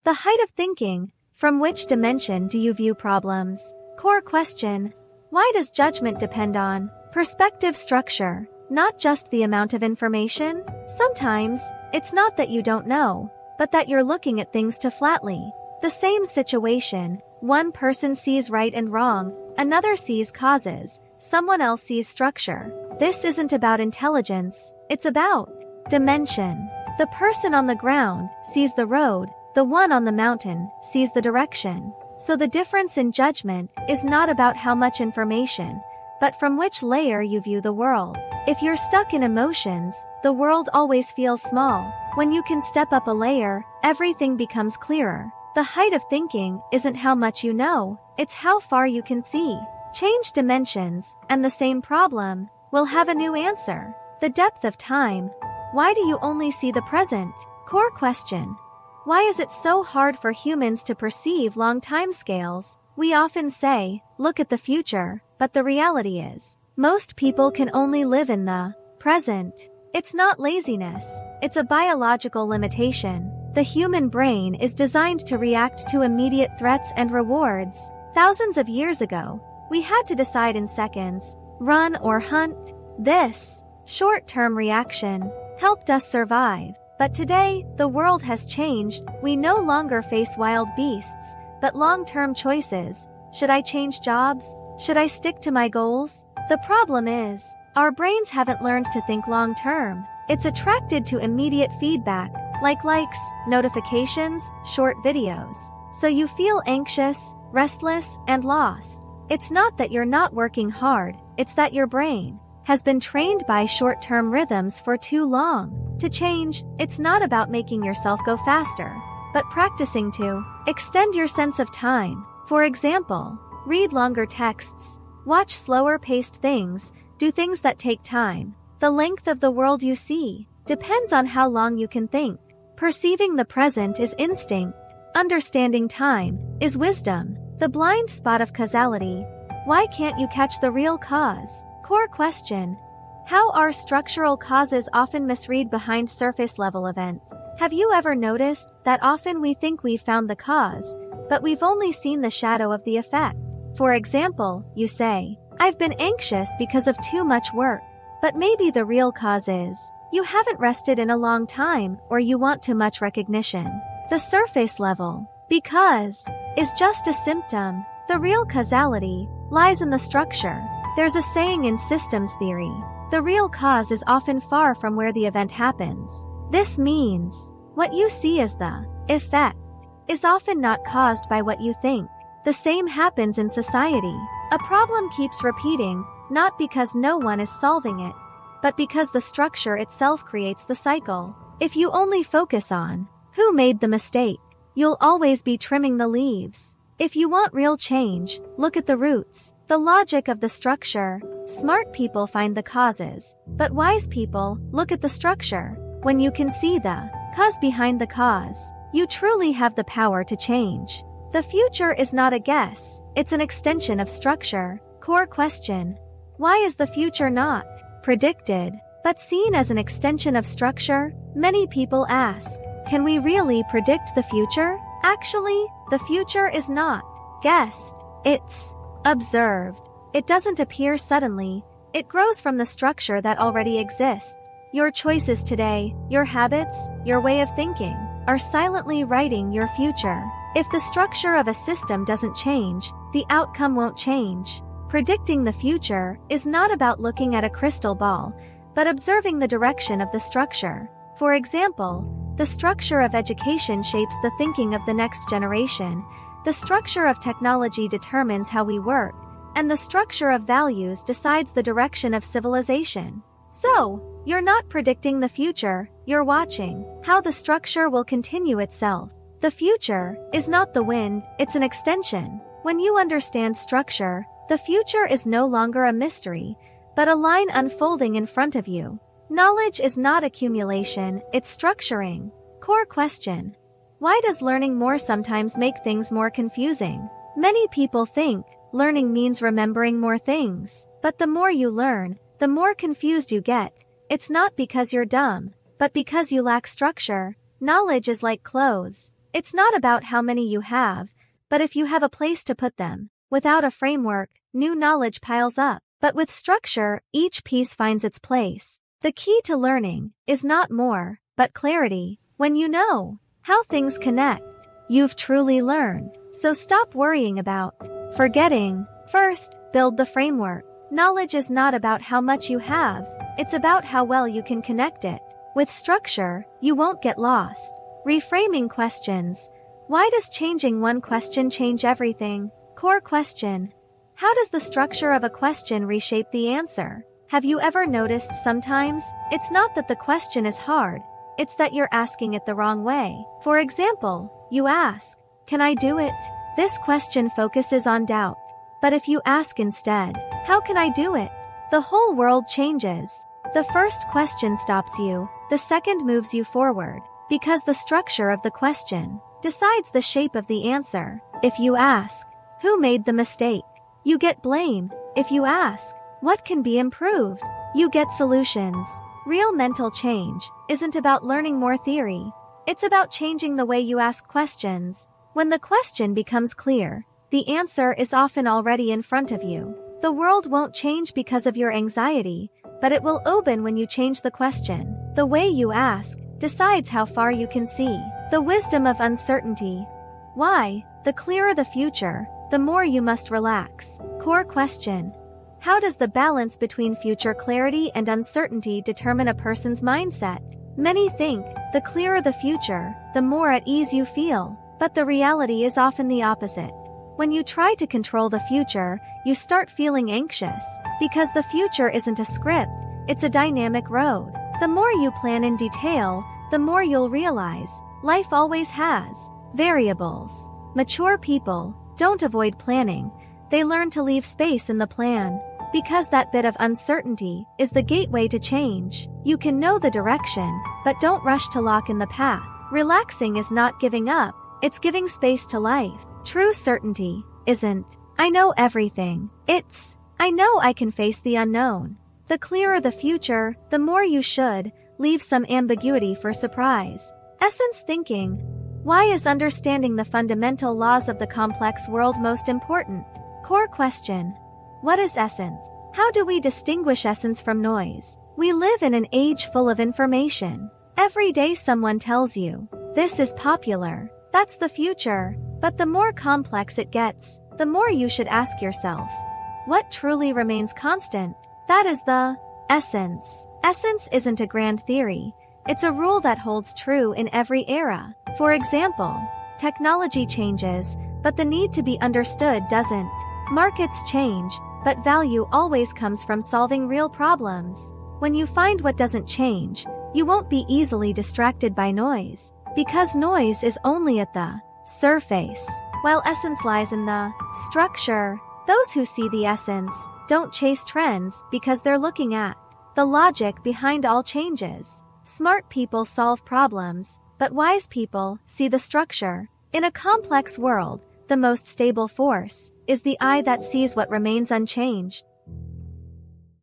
The height of thinking. From which dimension do you view problems? Core question. Why does judgment depend on perspective structure, not just the amount of information? Sometimes, it's not that you don't know, but that you're looking at things too flatly. The same situation, one person sees right and wrong, another sees causes, someone else sees structure. This isn't about intelligence, it's about dimension. The person on the ground sees the road, the one on the mountain sees the direction. So the difference in judgment is not about how much information, but from which layer you view the world. If you're stuck in emotions, the world always feels small. When you can step up a layer, everything becomes clearer. The height of thinking isn't how much you know, it's how far you can see. Change dimensions, and the same problem will have a new answer. The depth of time. Why do you only see the present? Core question. Why is it so hard for humans to perceive long timescales? We often say, look at the future, but the reality is, most people can only live in the present. It's not laziness, it's a biological limitation. The human brain is designed to react to immediate threats and rewards. Thousands of years ago, we had to decide in seconds, run or hunt. This short-term reaction helped us survive. But today, the world has changed. We no longer face wild beasts, but long-term choices. Should I change jobs? Should I stick to my goals? The problem is, our brains haven't learned to think long-term. It's attracted to immediate feedback, like likes, notifications, short videos. So you feel anxious, restless, and lost. It's not that you're not working hard, it's that your brain has been trained by short-term rhythms for too long. To change, it's not about making yourself go faster, but practicing to extend your sense of time. For example, read longer texts, watch slower-paced things, do things that take time. The length of the world you see depends on how long you can think. Perceiving the present is instinct. Understanding time is wisdom. The blind spot of causality. Why can't you catch the real cause? Core question. How are structural causes often misread behind surface-level events? Have you ever noticed that often we think we've found the cause, but we've only seen the shadow of the effect? For example, you say, I've been anxious because of too much work. But maybe the real cause is, you haven't rested in a long time or you want too much recognition. The surface level, because, is just a symptom. The real causality lies in the structure. There's a saying in systems theory. The real cause is often far from where the event happens. This means, what you see as the effect is often not caused by what you think. The same happens in society. A problem keeps repeating, not because no one is solving it, but because the structure itself creates the cycle. If you only focus on who made the mistake, you'll always be trimming the leaves. If you want real change, look at the roots, the logic of the structure. Smart people find the causes, but wise people look at the structure. When you can see the cause behind the cause, you truly have the power to change. The future is not a guess, it's an extension of structure. Core question. Why is the future not predicted, but seen as an extension of structure? Many people ask, can we really predict the future? Actually, the future is not guessed, it's observed. It doesn't appear suddenly, it grows from the structure that already exists. Your choices today, your habits, your way of thinking, are silently writing your future. If the structure of a system doesn't change, the outcome won't change. Predicting the future is not about looking at a crystal ball, but observing the direction of the structure. For example, the structure of education shapes the thinking of the next generation, the structure of technology determines how we work, and the structure of values decides the direction of civilization. So, you're not predicting the future, you're watching how the structure will continue itself. The future is not the wind, it's an extension. When you understand structure, the future is no longer a mystery, but a line unfolding in front of you. Knowledge is not accumulation, it's structuring. Core question. Why does learning more sometimes make things more confusing? Many people think learning means remembering more things, but the more you learn, the more confused you get. It's not because you're dumb, but because you lack structure. Knowledge is like clothes. It's not about how many you have, but if you have a place to put them. Without a framework, new knowledge piles up, but with structure, each piece finds its place. The key to learning is not more, but clarity. When you know how things connect, you've truly learned. So stop worrying about forgetting. First, build the framework. Knowledge is not about how much you have, it's about how well you can connect it. With structure, you won't get lost. Reframing questions. Why does changing one question change everything? Core question. How does the structure of a question reshape the answer? Have you ever noticed sometimes it's not that the question is hard, it's that you're asking it the wrong way. For example, you ask, "Can I do it?" This question focuses on doubt. But if you ask instead, "How can I do it?" the whole world changes. The first question stops you, the second moves you forward, because the structure of the question decides the shape of the answer. If you ask, "Who made the mistake?" you get blame. If you ask, "What can be improved?" you get solutions. Real mental change isn't about learning more theory. It's about changing the way you ask questions. When the question becomes clear, the answer is often already in front of you. The world won't change because of your anxiety, but it will open when you change the question. The way you ask decides how far you can see. The wisdom of uncertainty. Why? The clearer the future, the more you must relax. Core question. How does the balance between future clarity and uncertainty determine a person's mindset? Many think, the clearer the future, the more at ease you feel, but the reality is often the opposite. When you try to control the future, you start feeling anxious, because the future isn't a script, it's a dynamic road. The more you plan in detail, the more you'll realize, life always has variables. Mature people don't avoid planning, they learn to leave space in the plan. Because that bit of uncertainty is the gateway to change. You can know the direction, but don't rush to lock in the path. Relaxing is not giving up, it's giving space to life. True certainty isn't, "I know everything." It's, "I know I can face the unknown." The clearer the future, the more you should leave some ambiguity for surprise. Essence thinking. Why is understanding the fundamental laws of the complex world most important? Core question. What is essence? How do we distinguish essence from noise? We live in an age full of information. Every day someone tells you, "This is popular." That's the future. But the more complex it gets, the more you should ask yourself, what truly remains constant? That is the essence. Essence isn't a grand theory. It's a rule that holds true in every era. For example, technology changes, but the need to be understood doesn't. Markets change, but value always comes from solving real problems. When you find what doesn't change, you won't be easily distracted by noise, because noise is only at the surface, while essence lies in the structure. Those who see the essence don't chase trends because they're looking at the logic behind all changes. Smart people solve problems, but wise people see the structure. In a complex world, the most stable force is the eye that sees what remains unchanged.